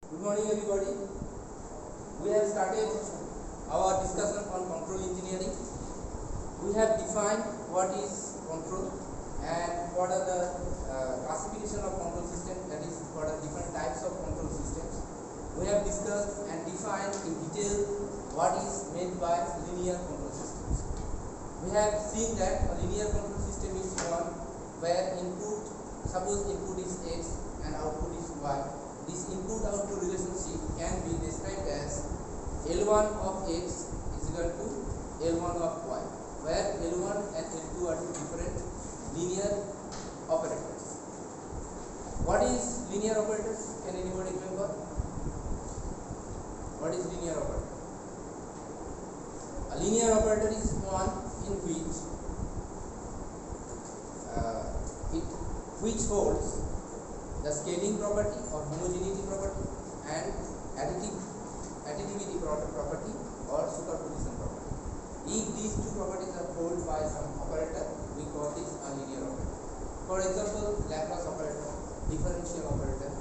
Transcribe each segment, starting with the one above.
Good morning, everybody. We have started our discussion on control engineering. We have defined what is control and what are the classification of control system, that is, what are different types of control systems. We have discussed and defined in detail what is meant by linear control systems. We have seen that a linear control system is one where suppose input is x and output is y. This input-output relationship can be described as L1 of x is equal to L1 of y, where L1 and L2 are two different linear operators. What is linear operators? Can anybody remember? What is linear operator? A linear operator is one in which holds the scaling property or homogeneity property and additivity property or superposition property. If these two properties are held by some operator, we call this a linear operator. For example, Laplace operator, differential operator,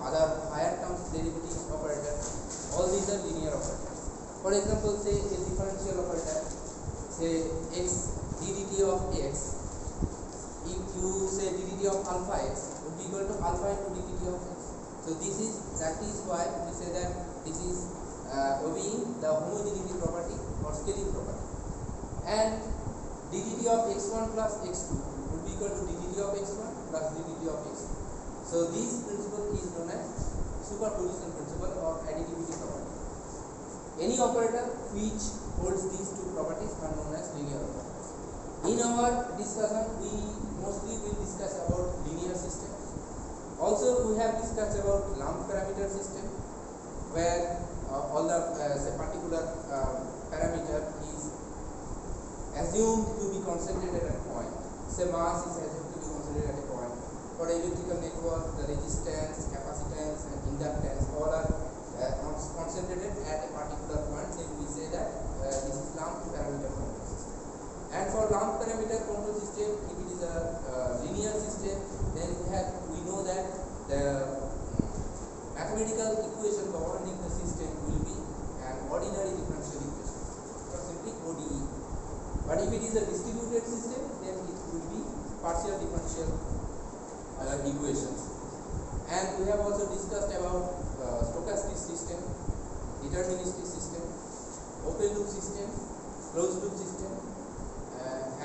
other higher terms derivatives operator, all these are linear operators. For example, say a differential operator, say x ddt of x. If you say ddt of alpha x would be equal to alpha into ddt of x. So that is why we say that this is obeying the homogeneity property or scaling property. And ddt of x1 plus x2 would be equal to ddt of x1 plus ddt of x2. So this principle is known as superposition principle or additivity property. Any operator which holds these two properties are known as linear operators. In our discussion, we mostly will discuss about linear systems. Also, we have discussed about lump parameter system, where all the particular parameter is assumed to be concentrated at a point. Say mass is assumed to be concentrated at a point. For electrical network, the resistance, capacitance, and inductance all are concentrated at a particular point. Then we say that this is lump parameter control system. And for lump parameter control system, if it is a linear system, then we know that the mathematical equation governing the system will be an ordinary differential equation, or simply ODE. But if it is a distributed system, then it will be partial differential equations. And we have also discussed about stochastic system, deterministic system, open loop system, closed loop system,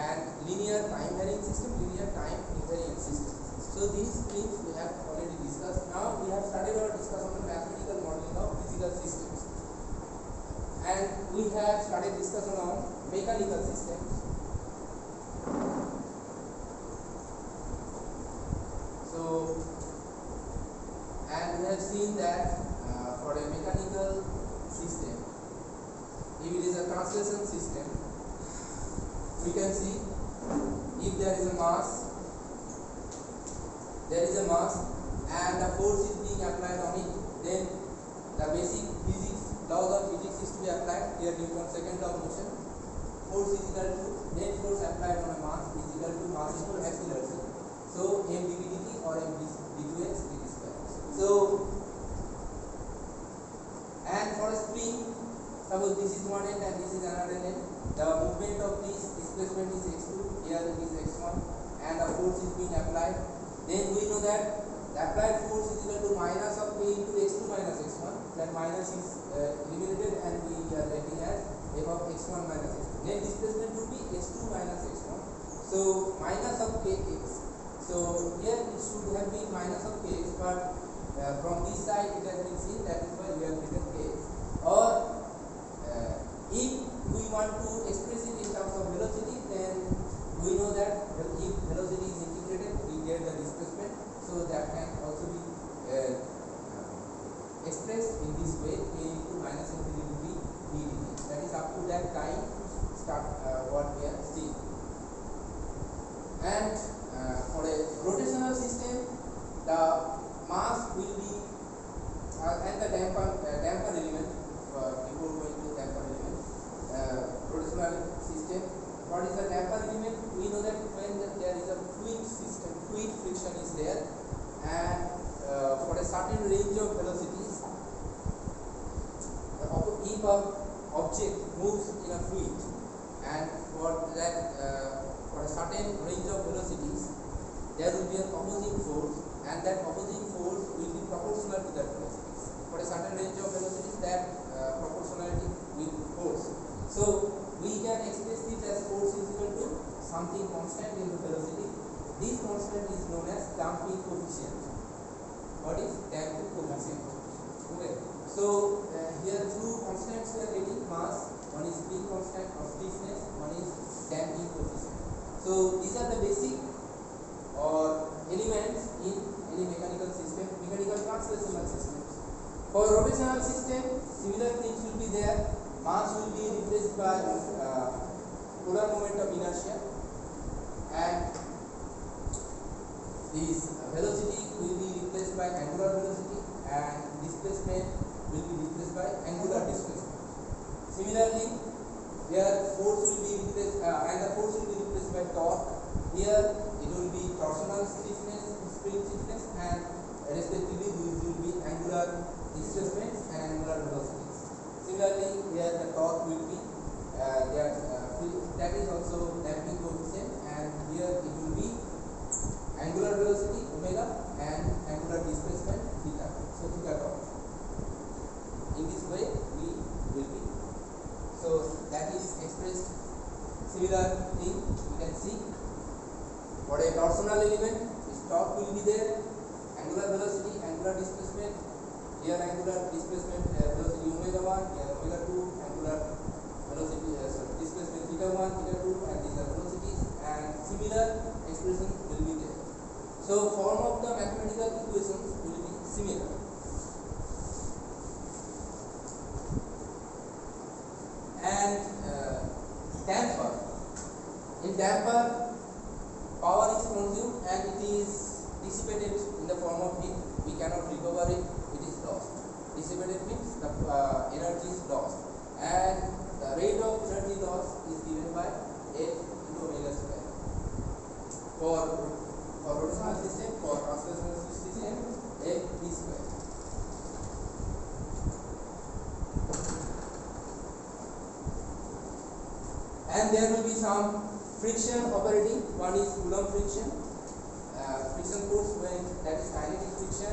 and linear time varying system, linear time invariant system. So these things we have already discussed. Now we have started our discussion on mathematical modeling of physical systems, and we have started discussion on mechanical systems. So, and we have seen that for a mechanical system, if it is a translation system, we can see if there is a mass and the force is being applied on it, then the basic laws of physics is to be applied. Here Newton's second law of motion. Force is equal to net force applied on a mass is equal to mass into acceleration. So m dv/dt or m d2x dt square. So, and for a spring, suppose this is one end and this is another end. The movement of this displacement is x2, here it is x1, and the force is being applied. Then we know that the applied force is equal to minus of k into x2 minus x1. That minus is eliminated and we are getting as f of x1 minus x2. Then displacement will be x2 minus x1. So minus of kx. So here it should have been minus of kx, but from this side it has been seen, that is why we have written kx. Or if we want to express it in terms of velocity, then we know that if velocity is integrated, we get the displacement. So that can also be expressed in this way, k into minus infinity dt. That is up to that time to start what we are seeing. And for a rotational system, the mass will be and the damper element. Before going to damper element, rotational system if a object moves in a fluid, and for that for a certain range of velocities, there will be an opposing force, and that opposing force will be proportional to that velocities. For a certain range of velocities, that proportionality will be force. So we can express it as force is equal to something constant in the velocity. This constant is known as damping coefficient. What is damping coefficient? Okay. So here two constants we are getting: mass, one is spring constant or stiffness, one is damping coefficient. So these are the basic or elements in any mechanical system, mechanical translational systems. For rotational system, similar things will be there. Mass will be replaced by polar moment of inertia, and this velocity will be replaced by angular velocity, and displacement will be replaced by angular displacement. Similarly, here force will be replaced and the force will be replaced by torque. Here it will be torsional stiffness, spring stiffness, and respectively these will be angular displacements and angular velocities. Similarly, here the torque will be that is also damping coefficient, and here it will be angular velocity omega and angular displacement theta. So theta torque. In this way we will be. So that is expressed. Similar thing you can see for a torsional element, this torque will be there, angular velocity, angular displacement. Here angular displacement velocity omega 1, here omega 2, angular velocity displacement theta 1, theta 2, and these are velocities, and similar expression will be there. So form of the mathematical equations will be similar. And damper. In damper, power is consumed and it is dissipated in the form of heat. We cannot recover it, it is lost. Dissipated means the energy is lost, and the rate of energy loss is given by F into omega square. For rotational system, for translational system, F v square. And there will be some friction operating. One is Coulomb friction, friction force when that is kinetic friction,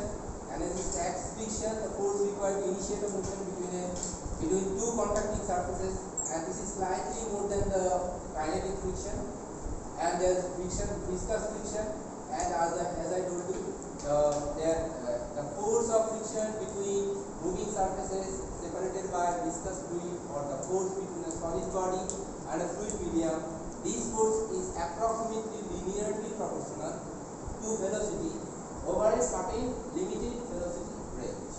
and then is ax friction, the force required to initiate a motion between two contacting surfaces, and this is slightly more than the kinetic friction. And there is friction, viscous friction, and as I told you, the force of friction between moving surfaces separated by viscous fluid, or the force between a solid body and a fluid medium, this force is approximately linearly proportional to velocity over a certain limited velocity range.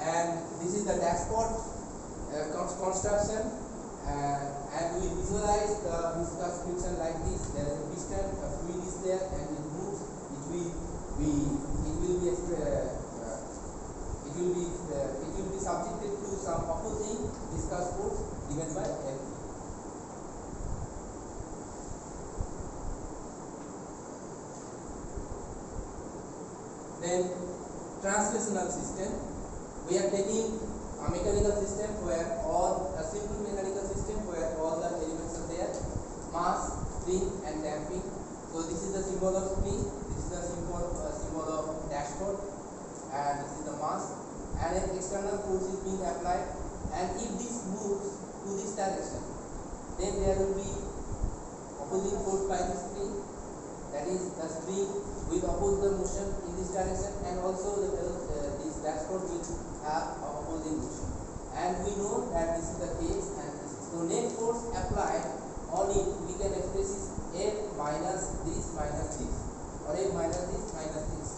And this is the dashpot construction, and we visualize the viscous friction like this. There is a piston, a fluid is there, and it moves. It will be subjected to some opposing viscous force given by F. Then translational system. We are taking a mechanical system where a simple mechanical system where all the elements are there: mass, spring, and damping. So this is the symbol of spring, this is the symbol of dashpot, and this is the mass, and an external force is being applied, and if this moves to this direction, then there will be opposing force by the spring, that is the spring will oppose the motion in this direction, and also this dashpot will have opposing motion. And we know that this is the case, and so net force applied on it we can express is F minus this, or F minus this minus this,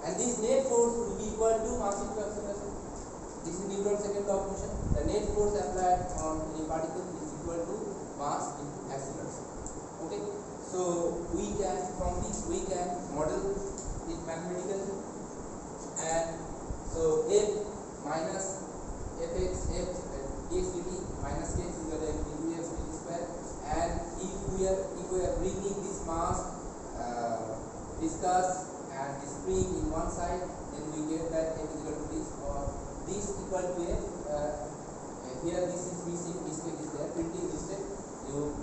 and this net force will be equal to mass into acceleration. This is Newton's second law of motion. The net force applied on a particle is equal to mass into acceleration. Okay, so we can, from this we can model it mathematically, and so F minus Fx F dx dt minus k is equal to F into F dt square. And if we are bringing this mass, viscous and this spring in one side, then we get that F is equal to this, or this equal to F. Here this is missing, mistake is there, printing mistake. You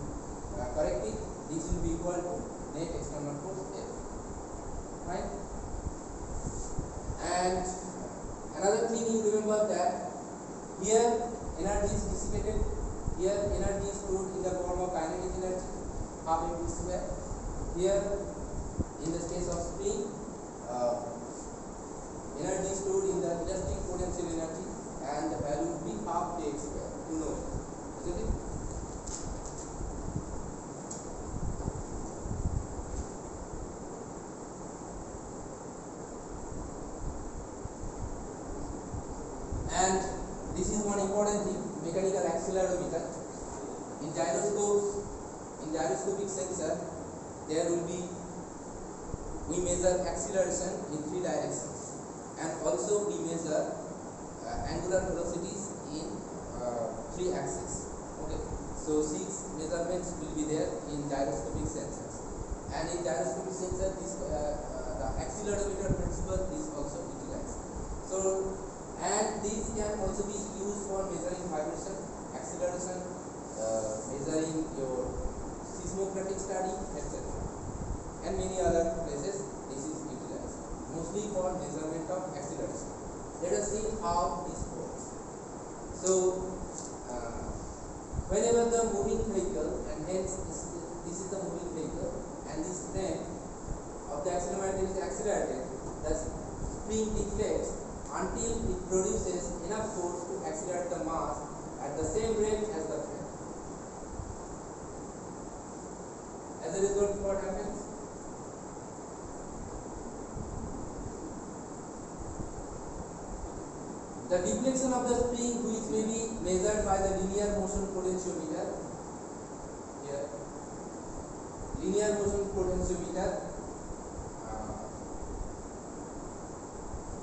correct it. This will be equal to net external force F. Right? And another thing you remember that here energy is dissipated, here energy is stored in the form of kinetic energy, half mv square. Here in the case of spring, energy is stored in the elastic potential energy, and the value will be half kx square. You know it, isn't it? And this is one important thing, mechanical accelerometer. In gyroscopes, in gyroscopic sensor, there will be, we measure acceleration in 3 directions, and also we measure angular velocities in 3 axes. Okay, so 6 measurements will be there in gyroscopic sensors, and in gyroscopic sensor, this the accelerometer principle is also utilized. So, and this can also be used for measuring vibration, acceleration, measuring your seismographic study, etc. And many other places this is utilized, mostly for measurement of acceleration. Let us see how this works. So, whenever the moving vehicle, and hence this is the moving vehicle, and this frame of the accelerometer is accelerated, the spring deflects until it produces enough force to accelerate the mass at the same rate as the frame. As a result, what happens? The deflection of the spring, which may be measured by the linear motion potentiometer, here, linear motion potentiometer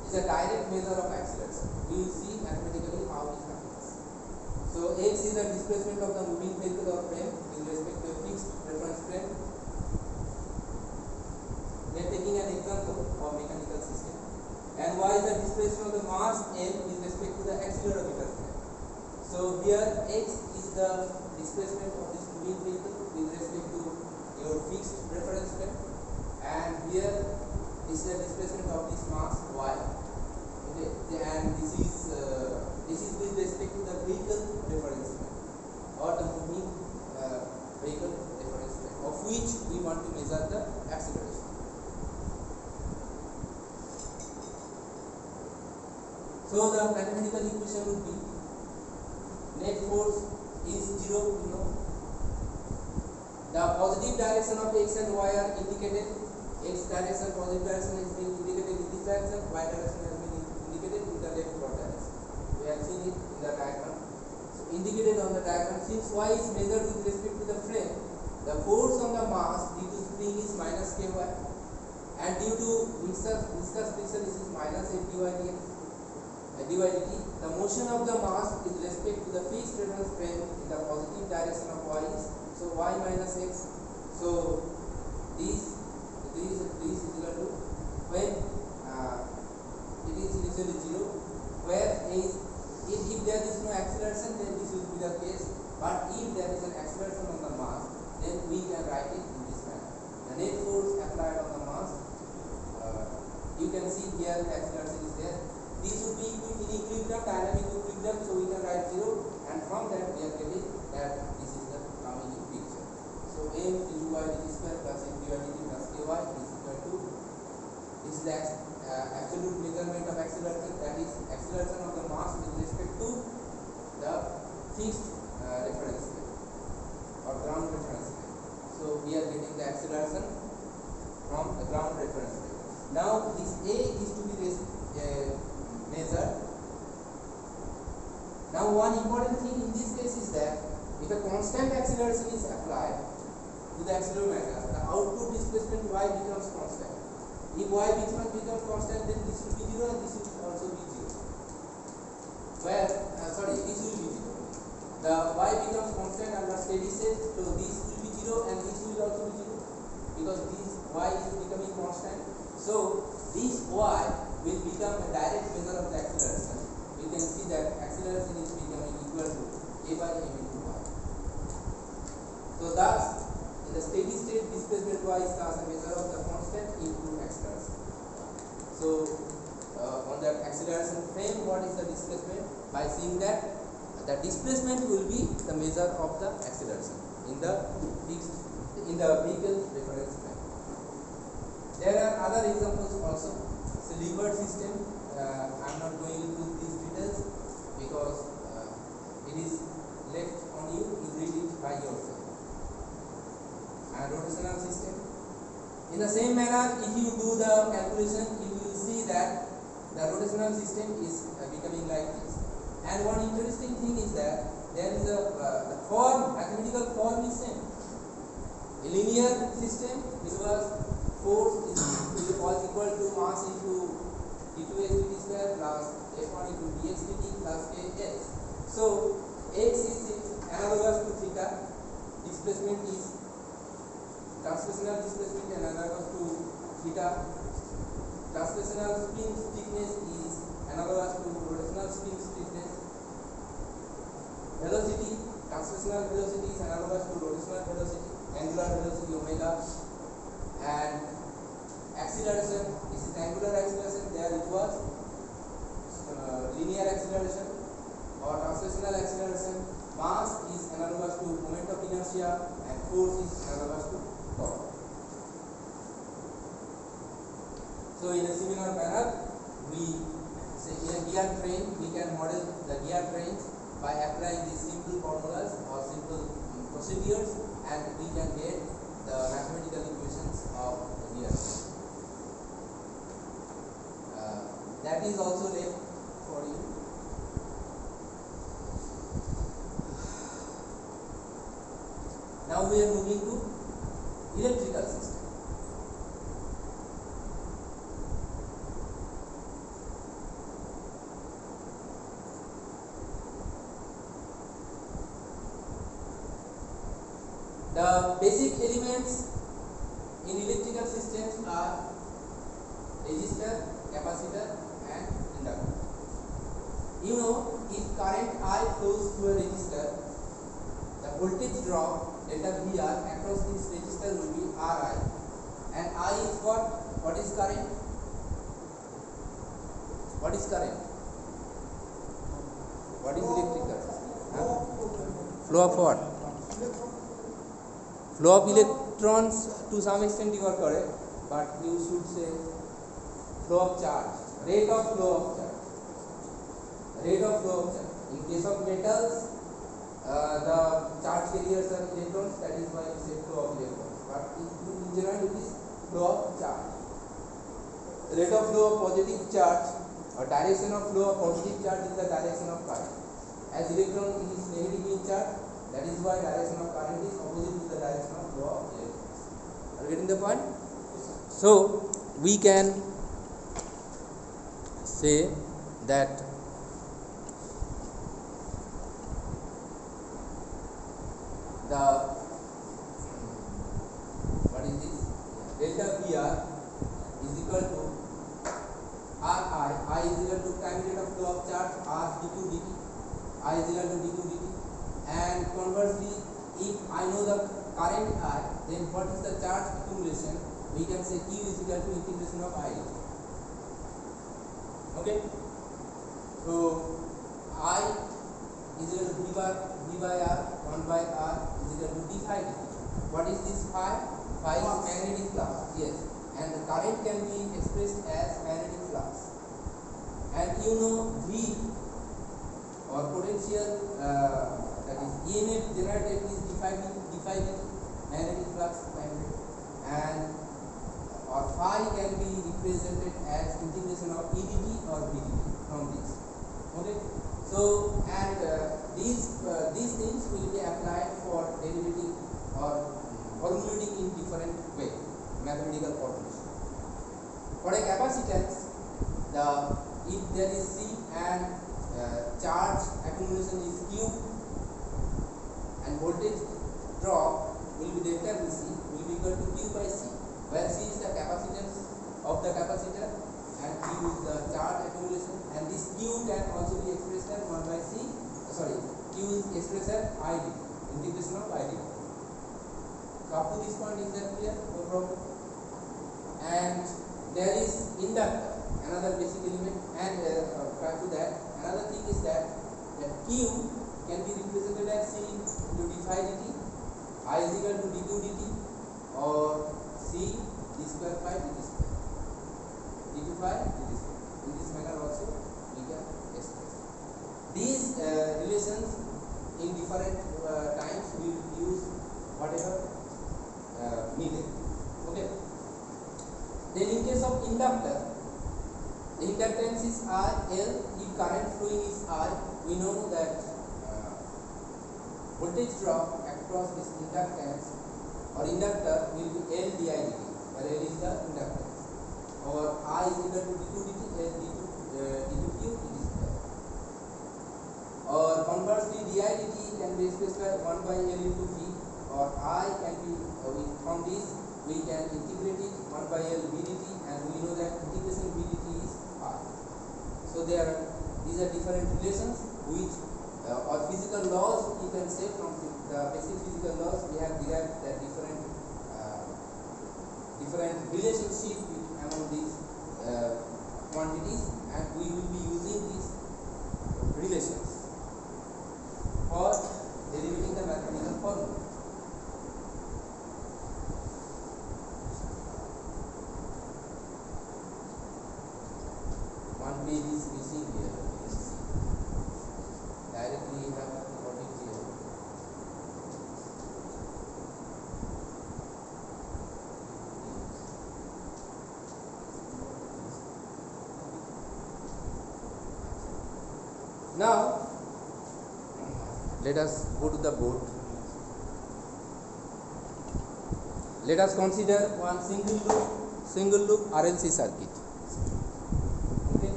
is a direct measure of acceleration. We will see mathematically how it happens. So x is the displacement of the moving vehicle or frame with respect to a fixed reference frame. We are taking an example of mechanical system. And y is the displacement of the mass m with respect to the accelerometer frame. So here x is the displacement of this moving vehicle with respect to your fixed reference frame, and here this is the displacement of this mass y. Okay, and this is with respect to the vehicle reference frame, or the moving vehicle reference frame, of which we want to measure the acceleration. So the mathematical equation would be net force is 0. You know, the positive direction of x and y are indicated. X direction, positive direction has been indicated in this direction, y direction has been indicated in the left direction. We have seen it in the diagram. So indicated on the diagram, since y is measured with respect to the frame, the force on the mass due to spring is minus ky, and due to viscous friction this is minus f dy dt. The motion of the mass with respect to the fixed reference frame in the positive direction of y is, so y minus x. So this is equal to, when it is initially 0, where if there is no acceleration, then this will be the case, but if there is an acceleration on the mass, then we can write it in this manner. The net force applied on the mass, you can see here the acceleration is there. This would be in equilibrium, dynamic equilibrium, so we can write 0, and from that we are getting that this is the coming in picture. So m into y dt square plus m dy dt plus ky is equal to, this is the absolute measurement of acceleration, that is acceleration of the mass with respect to the fixed reference frame or ground reference frame. So we are getting the acceleration from the ground reference frame. Now this a is to be measured. Now one important thing in this case is that if a constant acceleration is applied to the accelerometer, the output displacement y becomes constant. If y becomes constant, then this will be 0 and this will also be 0. Where, this will be 0. The y becomes constant under steady state, so this will be 0 and this will also be 0, because this y is becoming constant. So this y will become a direct measure of the acceleration. We can see that acceleration is becoming equal to a by m into y. So thus, in the steady state, displacement y is thus a measure of the constant into acceleration. So on the acceleration frame, what is the displacement? By seeing that the displacement will be the measure of the acceleration in the vehicle reference frame. There are other examples also. So lever system. I am not going into these details because it is left on you to read it by yourself. And rotational system. In the same manner, if you do the calculation, you will see that the rotational system is becoming like this. And one interesting thing is that there is the form, mathematical form is same. A linear system, it was force was equal to mass into d2 dt square plus f1 into dx dt plus kx. So x is analogous to theta, displacement is translational displacement and analogous to theta. Translational spin stiffness is analogous to rotational spin stiffness. Velocity, translational velocity is analogous to rotational velocity, angular velocity omega. And acceleration, this is angular acceleration, there it was linear acceleration or translational acceleration. Mass is analogous to moment of inertia and force is analogous to torque. So in a similar manner, we say in a gear train, we can model the gear trains by applying these simple formulas or simple procedures, and we can get the mathematical equations of the gear train. That is also left for you. Now we are moving to electrical system. The basic elements in electrical systems are resistor, capacitor and inductor. You know, if current I flows through a resistor, the voltage drop delta VR across this resistor will be Ri, and I is what? What is current? What is current? What is electrical? Flow of what? Flow of electrons. To some extent you are correct, but you should say flow of charge, rate of flow of charge, rate of flow of charge. In case of metals, the charge carriers are electrons, that is why we say flow of electrons, but in general it is flow of charge. Rate of flow of positive charge or direction of flow of positive charge is the direction of current. As electron is negatively charged, that is why direction of current is opposite to the direction of flow of electrons. Are you getting the point? So we can say that the what is this? Delta VR is equal to Ri. I is equal to time rate of flow of charge R d2 dt. I is equal to d2 dt. And conversely, if I know the current I, then what is the charge accumulation? We can say Q is equal to integration of I. Okay. So I is equal to V by R, 1 by R is equal to d phi dt. What is this phi? Phi is magnetic flux. Yes. And the current can be expressed as magnetic flux. And you know V or potential that is EMF generated is d phi dt, magnetic flux magnet, and or phi can be represented as integration of E dt or V dt from this. Okay. So and these things will be applied for derivative or formulating in different way, mathematical formulation. For a capacitance, if there is C and charge accumulation is Q and voltage drop will be delta Vc will be equal to Q by C, where C is the capacitance of the capacitor another basic element. And prior to that, another thing is that Q can be represented as C into d phi dt, I is equal to dq dt, or C d square phi dt square, d2 phi dt square. In this manner also we can express these relations. In different times we will use whatever needed. Okay. Then in case of inductor, the inductance is I, L. If current flowing is I, we know that voltage drop across this inductance or inductor will be L di dt, where L is the inductance, or I is equal to d2 dt, L d2 q dt square. Or conversely, di dt can be expressed by 1 by L into V, or I can be from this we can integrate it 1 by L v dt, and we know that integration v dt is I. So these are different relations which or physical laws, you can say. From the basic physical laws we have derived that different relationship among these quantities, and we will be using these relations for deriving the mathematical formula. One page is missing here. Directly you have got it here. Now let us go to the board. Let us consider one single loop RLC circuit. Okay.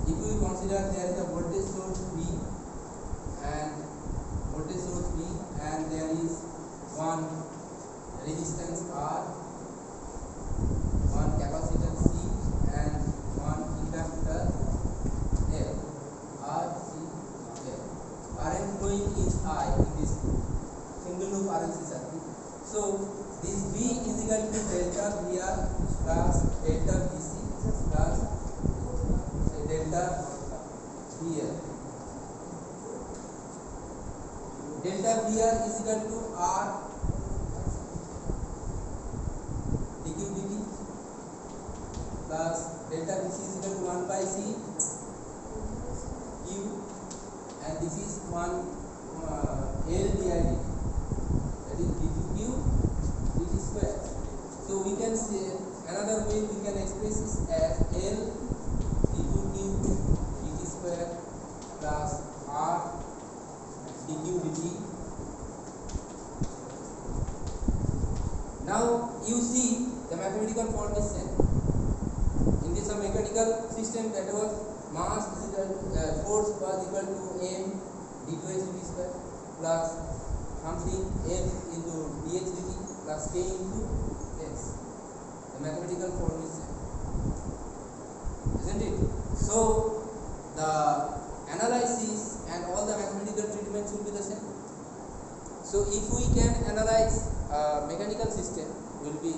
If we consider there is a voltage source V and there is one resistance R, one capacitor C, and one inductor L, R, C, L. Current flowing is I in this single loop RLC circuit. So this V is equal to delta VR plus delta VC plus delta VR. Delta VR is equal to R dq dt plus delta VC is equal to 1 by C Q, and this is 1 L di dt, that is d2q dt square. So we can say, another way we can express this as L d2q dt square plus R dq dt. Now you see the mathematical formation. In this mechanical system, that was mass is equal to force was equal to m d2s dt square plus something f into dx dt plus k into s. The mathematical formation, isn't it? So the analysis and all the mathematical treatments will be the same. So if we can analyze mechanical system, will be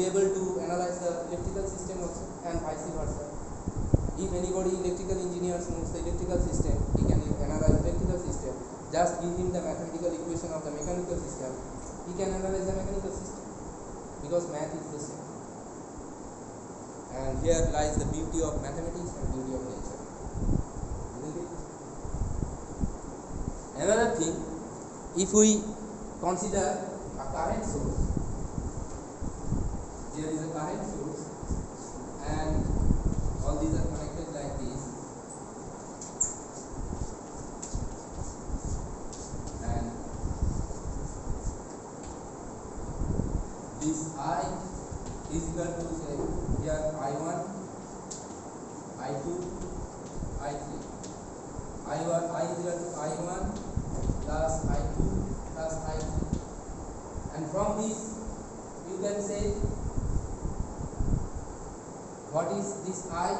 able to analyze the electrical system also, and vice versa. If anybody electrical engineers knows the electrical system, he can analyze electrical system. Just give him the mathematical equation of the mechanical system, he can analyze the mechanical system, because math is the same. And here lies the beauty of mathematics and beauty of nature, isn't it? Another thing, if we consider a current source, there is a current source and all these are connected like this, and this I is equal to, say, here I1, I2, I3. I is equal to I1 plus I2 plus I3, and from this you can say what is this I.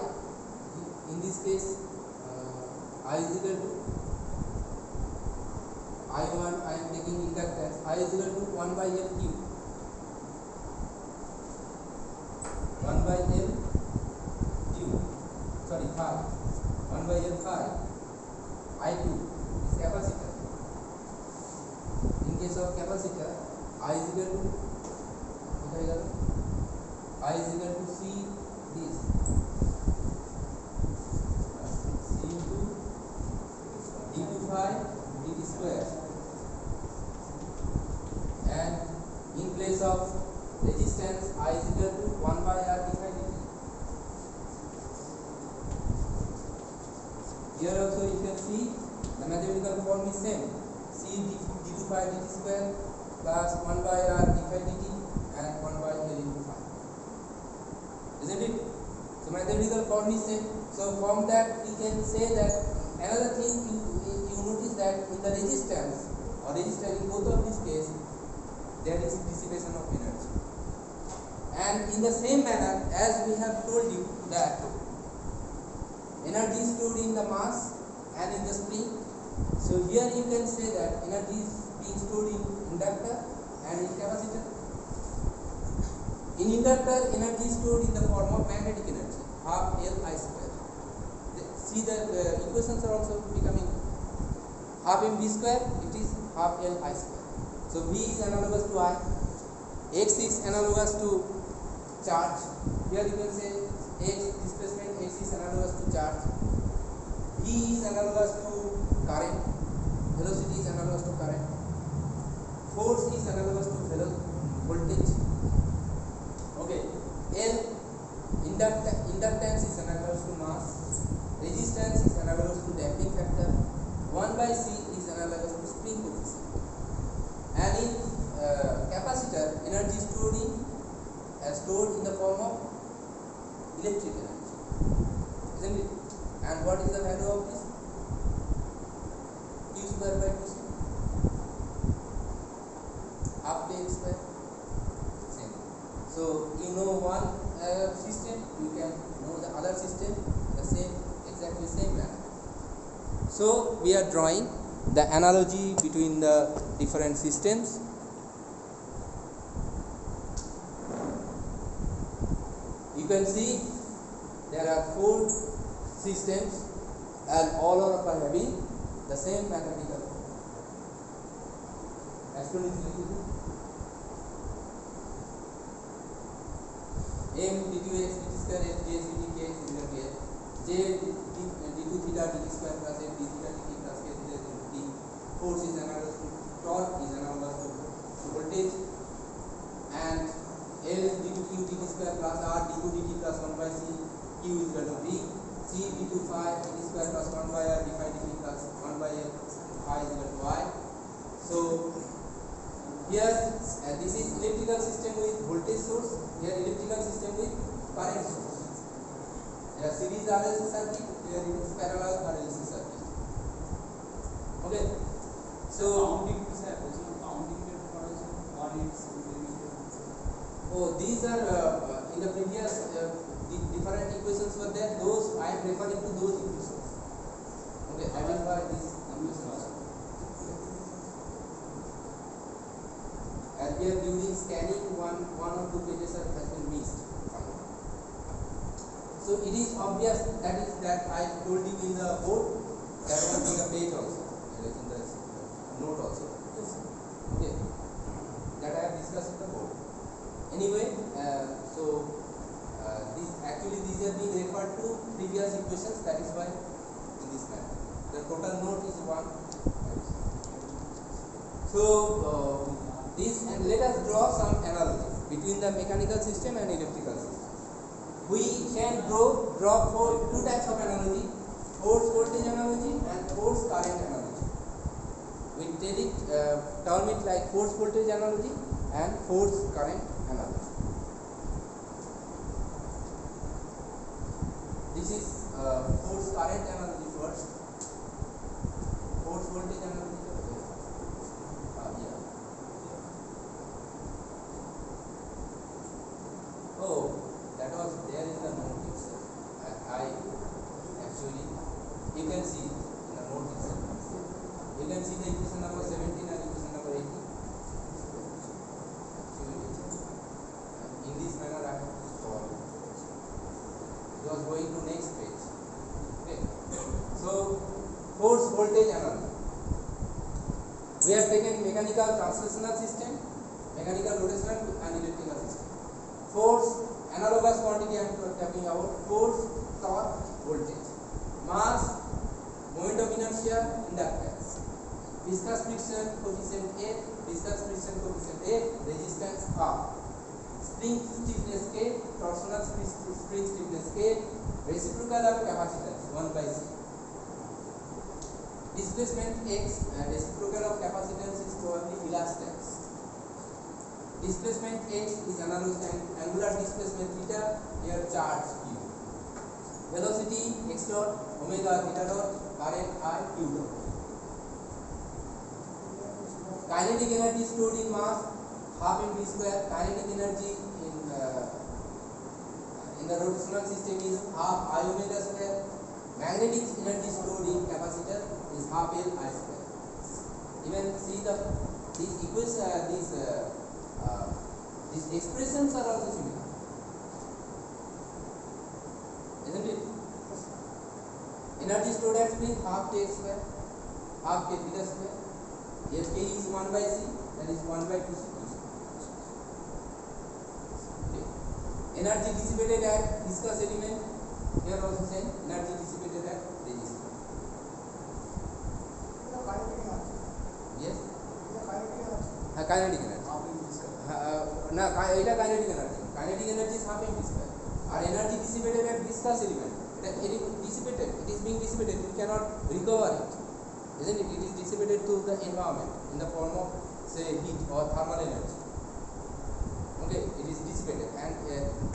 In this case I is equal to I1, I am taking inductance, I is equal to 1 by L cube. 1 by L due, sorry phi, 1 by L phi, I2 is capacitor. In case of capacitor, I is equal to C this, C into d2 phi dt square, and in place of resistance I is equal to 1 by R d phi dt. Here also you can see the mathematical form is same, C d2 phi dt square plus 1 by R d phi dt and 1 by L into phi, isn't it? So mathematical form is same. So from that we can say that another thing you notice that in the resistance or resistor, in both of these cases there is dissipation of energy, and in the same manner as we have told you that energy is stored in the mass and in the spring, so here you can say that energy is being stored in inductor and in capacitor. In inductor, energy is stored in the form of magnetic energy, half L I square. See the equations are also becoming half mv square, it is half L I square. So V is analogous to I, X is analogous to charge. Here you can say X displacement, X is analogous to charge. V is analogous to current, velocity is analogous to current. Force is analogous to voltage. Okay, L inductance is analogous to mass, resistance is analogous to damping factor, 1 by C is analogous to spring coefficient, and in capacitor energy stored in the form of electric energy, isn't it? And what is the value of this? Q square by 2C, half K square. Same. So you know one system, you can know the other system the same, exactly same manner. So we are drawing the analogy between the different systems. You can see there are 4 systems and all of them are having the same mathematical form. M d2x dt square f j dt k is equal to j d2 theta dt square plus f d theta dt plus k theta is equal to d. Force is analogous to torque, is analogous to voltage, and L d2 q dt square plus R d2 dt plus 1 by C q is equal to V. C d2 phi dt square plus 1 by R d phi dt plus 1 by L phi is equal to Y. So here this is electrical system with voltage source, here electrical system with current source. Here series RLC circuit, here it is parallel RLC circuit. Okay, so counting is counting what is these are in the previous different equations were there, those I am referring to those equations. Okay, I will buy this equations. And here during scanning one or two pages has been missed. So it is obvious that I told you in the board, that was in the page also, in the note also. Okay, that I have discussed in the board. Anyway, these are being referred to previous equations, that is why in this manner. The total note is 1. So this, and let us draw some analogy between the mechanical system and electrical system. We can draw for 2 types of analogy: force voltage analogy and force current analogy. We term it like force voltage analogy and force current analogy. This is force current analogy first. Force voltage analogy. Oh, that was there in the note itself. I actually, you can see in the note itself. You can see the equation number 17 and equation number 18. Actually, in this manner I have to solve. mechanical translational system, mechanical rotational and electrical system. Force, analogous quantity I am talking about, force, torque, voltage. Mass, moment of inertia, inductance. Viscous friction coefficient F, viscous friction coefficient F, resistance R. Spring stiffness K, torsional spring stiffness K, reciprocal of capacitance 1 by C. Displacement X and reciprocal of capacitance is probably elastance. Displacement X is analogous to angular displacement theta, here charge Q. Velocity x dot, omega theta dot, current I Q dot. Kinetic energy stored in mass half mv square. Kinetic energy in the rotational system is half I omega square. Magnetic energy stored in capacitor is half L I square. Even see these expressions are also similar, isn't it? Energy stored at spring half K square, half K theta square. Here K is 1 by C, that is 1 by 2 C. Okay. Energy dissipated at viscous element, here also same, energy dissipated at resistor. Yes? Kinetic energy. No, এটা kinetic energy. Kinetic energy is half mv square. Our energy dissipated at viscous element. It is dissipated. It is being dissipated. You cannot recover it, isn't it? It is dissipated to the environment in the form of, say, heat or thermal energy. Okay, it is dissipated, and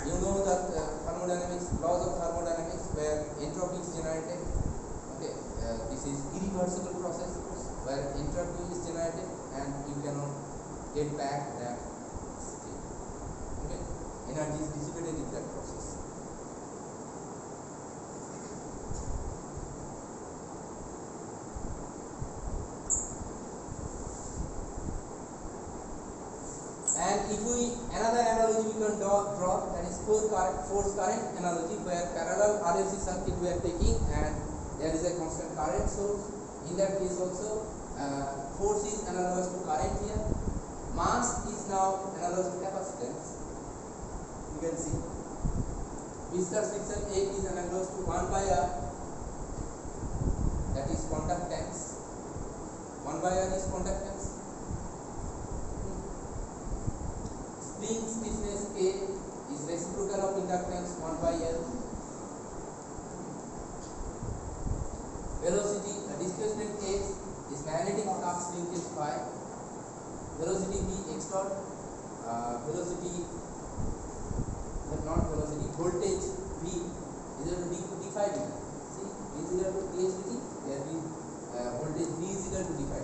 you know that thermodynamics, laws of thermodynamics, where entropy is generated. Okay, this is irreversible process where entropy is generated and you cannot get back that state. Okay, energy is dissipated in that process. And if we another analogy we can draw, that is force current analogy, where parallel RLC circuit we are taking and there is a constant current source. In that case also force is analogous to current here. Mass is now analogous to capacitance. You can see viscous friction A is analogous to 1 by R, that is conductance. 1 by R is conductance. Spring stiffness K is reciprocal of inductance 1 by L. Velocity, displacement X is magnetic flux linkage phi. Velocity V x dot, velocity, but not velocity, voltage V is equal to d phi dt. See, V is equal to dH dt, there is voltage V is equal to d phi.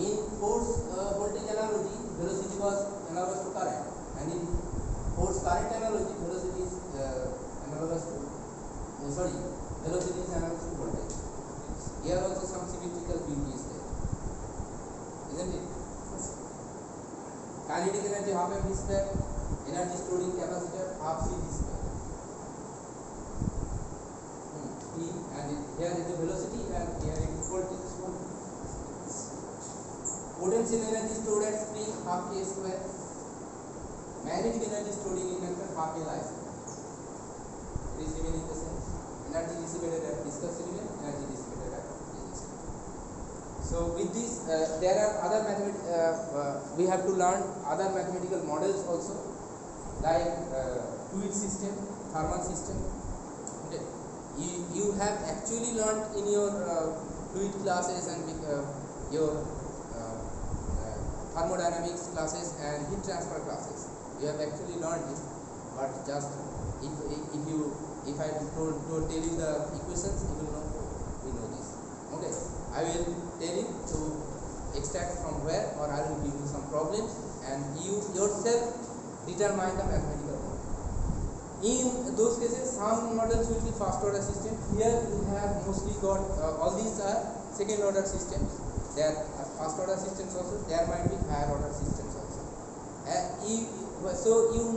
In force voltage analogy, velocity was analogous to current, and in force current analogy, velocity is analogous to velocity is analogous to voltage. Here also some symmetrical beauty is there, isn't it? Kinetic energy half mv square, energy stored in capacitor half C v square. P, and here is the velocity and here it is voltage. Potential energy stored at spring half K square. Magnetic energy stored in inductor half L I square. It is remaining the same. Energy dissipated at viscous element, energy dissipated at resistor. So with this, there are other we have to learn other mathematical models also, like fluid system, thermal system. Okay. You have actually learned in your fluid classes and your thermodynamics classes and heat transfer classes. You have actually learned it, but just if I don't tell you the equations, you will know we know this. Okay, I will tell you to extract from where, or I will give you some problems and you yourself determine the mathematical model. In those cases, some models will be first order systems. Here we have mostly got all these are second order systems. There are first order systems also. There might be higher order systems also. So you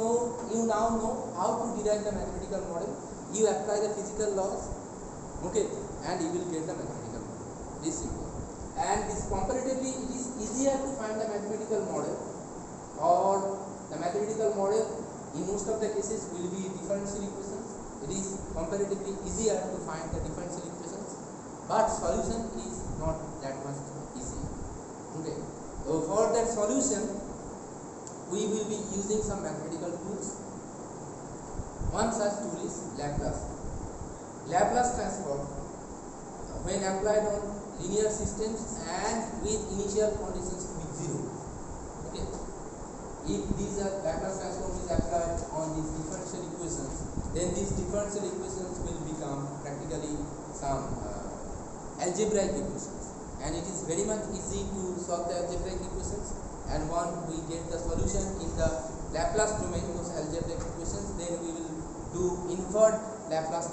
now know how to derive the mathematical model. You apply the physical laws, okay, and you will get the mathematical model. This simple. And this comparatively it is easier to find the mathematical model, or the mathematical model in most of the cases will be differential equations. It is comparatively easier to find the differential equations, but solution is not that much easy. Okay, so for that solution we will be using some mathematical tools. One such tool is Laplace. Laplace transform, when applied on linear systems and with initial conditions to be zero. Okay, if these are Laplace transform is applied on these differential equations, then these differential equations will become practically some algebraic equations, and it is very much easy to solve the algebraic equations. And once we get the solution in the Laplace domain, those algebraic equations, then we will do inverse Laplace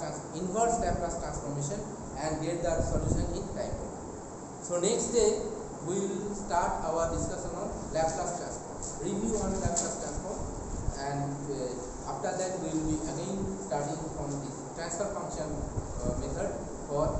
transformation and get the solution in time domain. So next day we will start our discussion on Laplace transform, review on Laplace transform, and after that we will be again starting from this transfer function method for